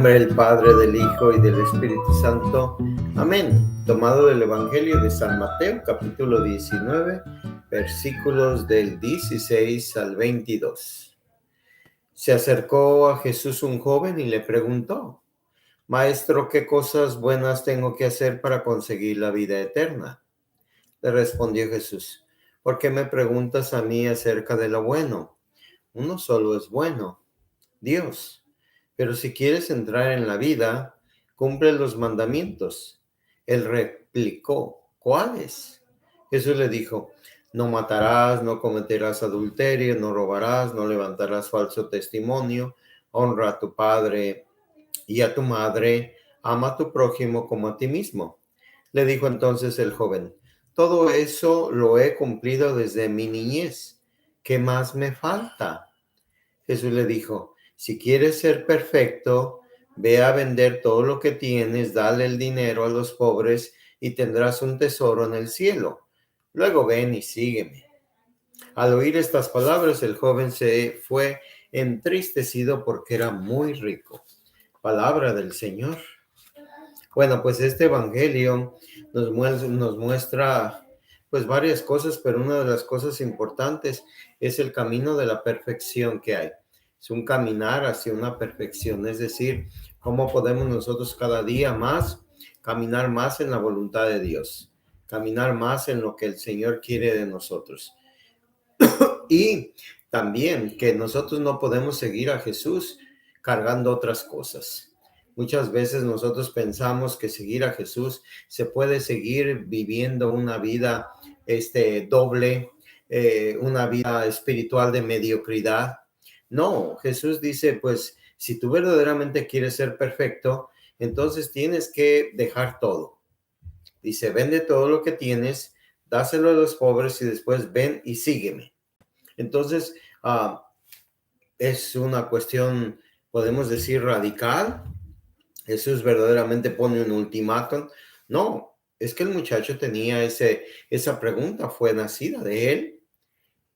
nombre del Padre, del Hijo y del Espíritu Santo. Amén. Tomado del Evangelio de San Mateo, capítulo 19, versículos del 16 al 22. Se acercó a Jesús un joven y le preguntó: Maestro, ¿qué cosas buenas tengo que hacer para conseguir la vida eterna? Le respondió Jesús: ¿Por qué me preguntas a mí acerca de lo bueno? Uno solo es bueno, Dios. Pero si quieres entrar en la vida, cumple los mandamientos. Él replicó: ¿Cuáles? Jesús le dijo: No matarás, no cometerás adulterio, no robarás, no levantarás falso testimonio, honra a tu padre y a tu madre, ama a tu prójimo como a ti mismo. Le dijo entonces el joven: Todo eso lo he cumplido desde mi niñez. ¿Qué más me falta? Jesús le dijo: Si quieres ser perfecto, ve a vender todo lo que tienes, dale el dinero a los pobres y tendrás un tesoro en el cielo. Luego ven y sígueme. Al oír estas palabras, el joven se fue entristecido porque era muy rico. Palabra del Señor. Bueno, pues este evangelio nos muestra pues varias cosas, pero una de las cosas importantes es el camino de la perfección que hay. Es un caminar hacia una perfección, es decir, cómo podemos nosotros cada día más caminar más en la voluntad de Dios, caminar más en lo que el Señor quiere de nosotros. Y también que nosotros no podemos seguir a Jesús cargando otras cosas. Muchas veces nosotros pensamos que seguir a Jesús se puede seguir viviendo una vida doble, una vida espiritual de mediocridad. No, Jesús dice, pues, si tú verdaderamente quieres ser perfecto, entonces tienes que dejar todo. Dice, vende todo lo que tienes, dáselo a los pobres y después ven y sígueme. Entonces, es una cuestión, podemos decir, radical. Jesús verdaderamente pone un ultimátum. No, es que el muchacho tenía esa pregunta, fue nacida de él.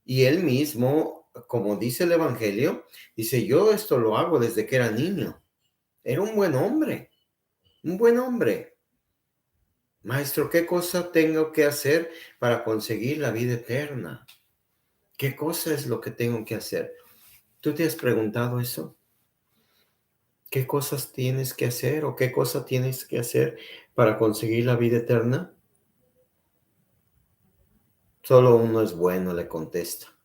Y él mismo, como dice el Evangelio, dice: yo esto lo hago desde que era niño. Era un buen hombre, un buen hombre. Maestro, ¿qué cosa tengo que hacer para conseguir la vida eterna? ¿Qué cosa es lo que tengo que hacer? ¿Tú te has preguntado eso? ¿Qué cosas tienes que hacer o qué cosa tienes que hacer para conseguir la vida eterna? Solo uno es bueno, le contesta: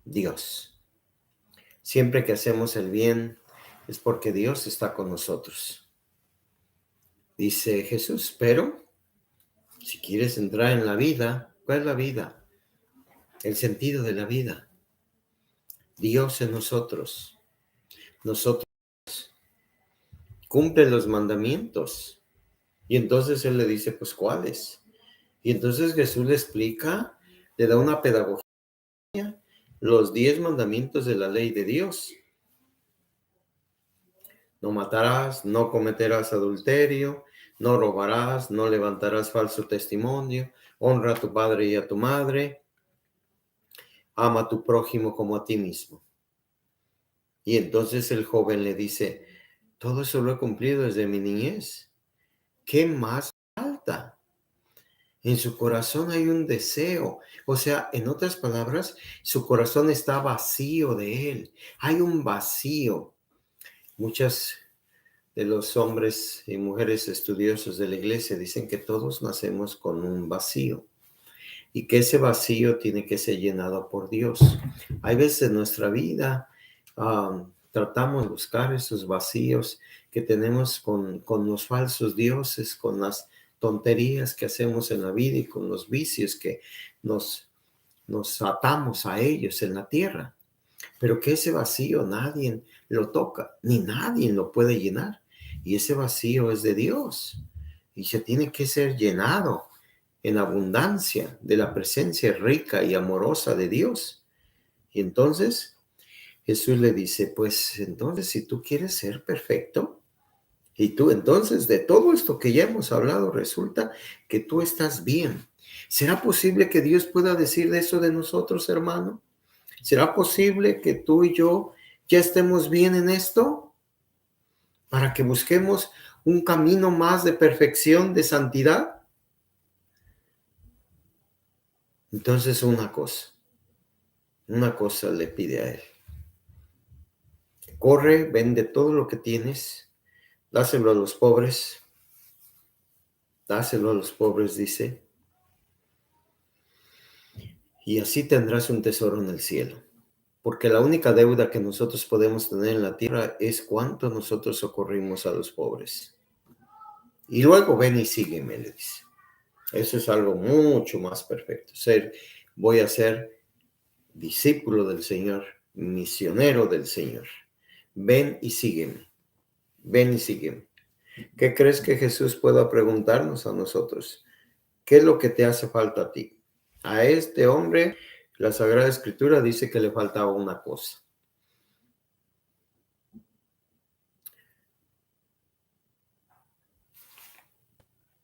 Dios. Siempre que hacemos el bien es porque Dios está con nosotros. Dice Jesús, pero si quieres entrar en la vida, ¿cuál es la vida? El sentido de la vida. Dios en nosotros. Nosotros cumplen los mandamientos. Y entonces él le dice, pues, ¿cuáles? Y entonces Jesús le explica, le da una pedagogía, los 10 mandamientos de la ley de Dios. No matarás, no cometerás adulterio, no robarás, no levantarás falso testimonio, honra a tu padre y a tu madre, ama a tu prójimo como a ti mismo. Y entonces el joven le dice, todo eso lo he cumplido desde mi niñez. ¿Qué más falta? En su corazón hay un deseo. O sea, en otras palabras, su corazón está vacío de él. Hay un vacío. Muchas de los hombres y mujeres estudiosos de la iglesia dicen que todos nacemos con un vacío y que ese vacío tiene que ser llenado por Dios. Hay veces en nuestra vida tratamos de buscar esos vacíos que tenemos con los falsos dioses, con las tonterías que hacemos en la vida y con los vicios que nos atamos a ellos en la tierra. Pero que ese vacío nadie lo toca, ni nadie lo puede llenar. Y ese vacío es de Dios y se tiene que ser llenado en abundancia de la presencia rica y amorosa de Dios. Y entonces Jesús le dice, pues entonces si tú quieres ser perfecto, y tú entonces de todo esto que ya hemos hablado resulta que tú estás bien. ¿Será posible que Dios pueda decir eso de nosotros, hermano? ¿Será posible que tú y yo ya estemos bien en esto? para que busquemos un camino más de perfección, de santidad. Entonces una cosa le pide a él. Corre, vende todo lo que tienes, dáselo a los pobres, dice, y así tendrás un tesoro en el cielo. Porque la única deuda que nosotros podemos tener en la tierra es cuánto nosotros socorrimos a los pobres. Y luego ven y sígueme, le dice. Eso es algo mucho más perfecto. Voy a ser discípulo del Señor, misionero del Señor. Ven y sígueme. Ven y sígueme. ¿Qué crees que Jesús pueda preguntarnos a nosotros? ¿Qué es lo que te hace falta a ti? A este hombre, la Sagrada Escritura dice que le faltaba una cosa.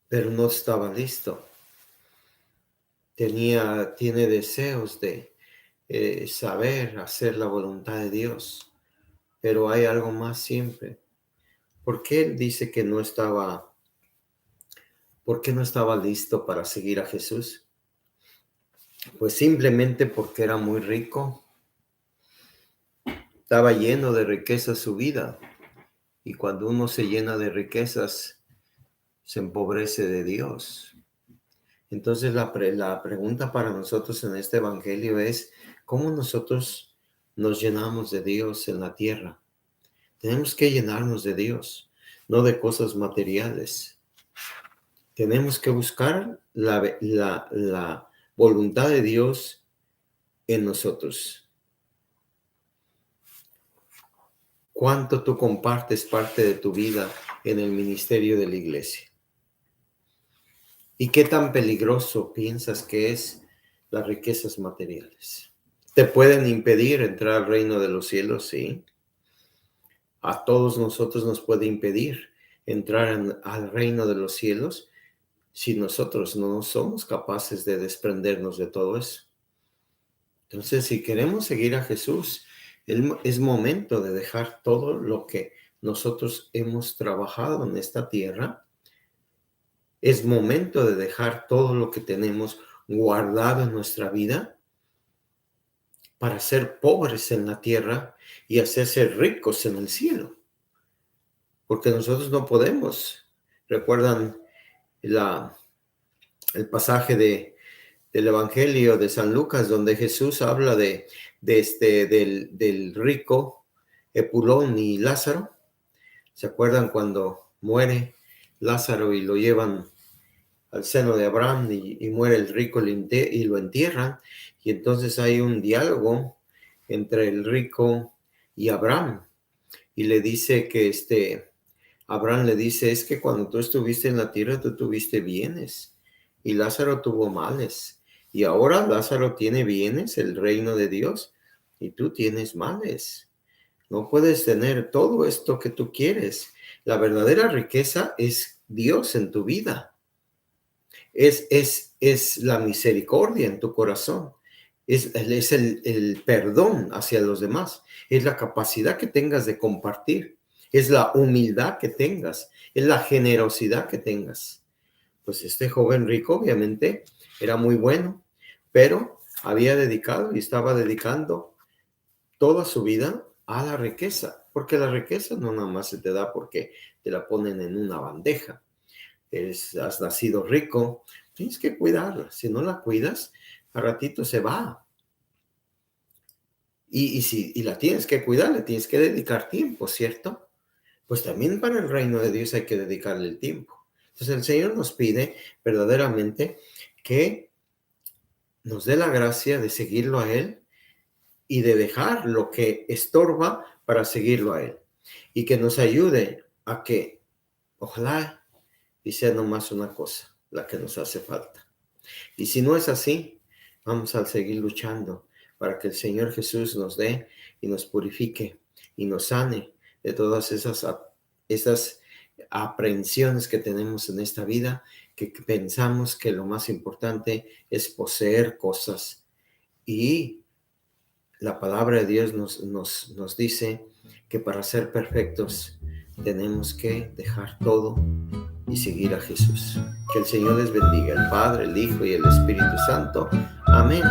Pero no estaba listo. Tiene deseos de saber hacer la voluntad de Dios, pero hay algo más siempre. ¿Por qué él dice que no estaba, por qué no estaba listo para seguir a Jesús? Pues simplemente porque era muy rico, estaba lleno de riquezas su vida, y cuando uno se llena de riquezas, se empobrece de Dios. Entonces la pregunta para nosotros en este evangelio es, ¿cómo nosotros nos llenamos de Dios en la tierra? Tenemos que llenarnos de Dios, no de cosas materiales. Tenemos que buscar la voluntad de Dios en nosotros. ¿Cuánto tú compartes parte de tu vida en el ministerio de la iglesia? ¿Y qué tan peligroso piensas que es las riquezas materiales? ¿Te pueden impedir entrar al reino de los cielos? Sí. A todos nosotros nos puede impedir entrar al reino de los cielos si nosotros no somos capaces de desprendernos de todo eso. Entonces, si queremos seguir a Jesús, es momento de dejar todo lo que nosotros hemos trabajado en esta tierra. Es momento de dejar todo lo que tenemos guardado en nuestra vida para ser pobres en la tierra y hacerse ricos en el cielo. Porque nosotros no podemos. ¿Recuerdan el pasaje del Evangelio de San Lucas, donde Jesús habla del rico Epulón y Lázaro? ¿Se acuerdan cuando muere Lázaro y lo llevan al seno de Abraham y muere el rico y lo entierran? Y entonces hay un diálogo entre el rico y Abraham. Y le dice que Abraham le dice, es que cuando tú estuviste en la tierra, tú tuviste bienes y Lázaro tuvo males. Y ahora Lázaro tiene bienes, el reino de Dios, y tú tienes males. No puedes tener todo esto que tú quieres. La verdadera riqueza es Dios en tu vida. Es la misericordia en tu corazón. Es el perdón hacia los demás. Es la capacidad que tengas de compartir. Es la humildad que tengas. Es la generosidad que tengas. Pues este joven rico obviamente era muy bueno, pero había dedicado y estaba dedicando toda su vida a la riqueza, porque la riqueza no nada más se te da porque te la ponen en una bandeja. Has nacido rico, tienes que cuidarla. Si no la cuidas, a ratito se va. Y la tienes que cuidar, le tienes que dedicar tiempo, ¿cierto? Pues también para el reino de Dios hay que dedicarle el tiempo. Entonces el Señor nos pide verdaderamente que nos dé la gracia de seguirlo a Él y de dejar lo que estorba para seguirlo a Él. Y que nos ayude a que, ojalá, y sea nomás una cosa la que nos hace falta. Y si no es así, vamos a seguir luchando para que el Señor Jesús nos dé y nos purifique y nos sane de todas esas aprehensiones que tenemos en esta vida, que pensamos que lo más importante es poseer cosas. Y la palabra de Dios nos dice que para ser perfectos tenemos que dejar todo y seguir a Jesús. Que el Señor les bendiga, el Padre, el Hijo y el Espíritu Santo. Amén.